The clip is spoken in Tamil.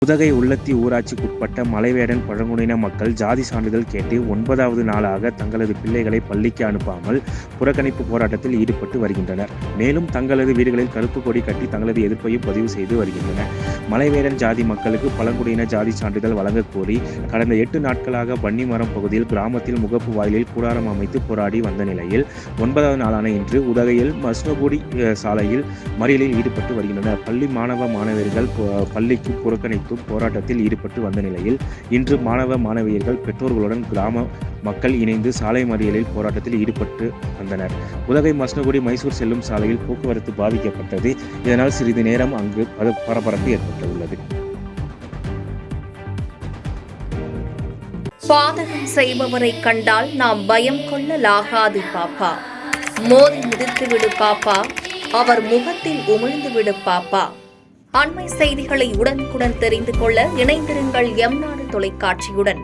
உதகை உள்ளத்தி ஊராட்சிக்குட்பட்ட மலைவேடன் பழங்குடியின மக்கள் ஜாதி சான்றிதழ் கேட்டு 9வது நாளாக தங்களது பிள்ளைகளை பள்ளிக்கு அனுப்பாமல் புறக்கணிப்பு போராட்டத்தில் ஈடுபட்டு வருகின்றனர். மேலும் தங்களது வீடுகளில் கருப்பு கொடி கட்டி தங்களது எதிர்ப்பையும் பதிவு செய்து வருகின்றனர். மலைவேடன் ஜாதி மக்களுக்கு பழங்குடியின ஜாதி சான்றிதழ் வழங்கக் கோரி கடந்த 8 நாட்களாக பன்னிமரம் பகுதியில் கிராமத்தில் முகப்பு வாயிலில் கூடாரம் அமைத்து போராடி வந்த நிலையில் 9வது நாளான இன்று உதகையில் மஸ்னகுடி சாலையில் மறியலில் ஈடுபட்டு வருகின்றனர். பள்ளி மாணவர்கள் பள்ளிக்கு புறக்கணிப்பு போராட்டத்தில் ஈடுபட்டு வந்த நிலையில் இன்று மாணவியர்கள் பெற்றோர்களுடன் கிராம மக்கள் இணைந்து சாலை மறியலில் போராட்டத்தில் ஈடுபட்டு வந்தனர். உதகை மஸ்னகுடி மைசூர் செல்லும் சாலையில் போக்குவரத்து பாதிக்கப்பட்டது. இதனால் சிறிது நேரம் அங்கு பரபரப்பு ஏற்பட்டுள்ளது. பாதகம் செய்பவரை கண்டால் நாம் பயம் கொள்ளலாகாது பாப்பா. மோதி மிதித்துவிடு பாப்பா, அவர் முகத்தில் உமிழ்ந்துவிடு பாப்பா. அண்மை செய்திகளை உடனுக்குடன் தெரிந்து கொள்ள இணைந்திருங்கள் எம் நாடு தொலைக்காட்சியுடன்.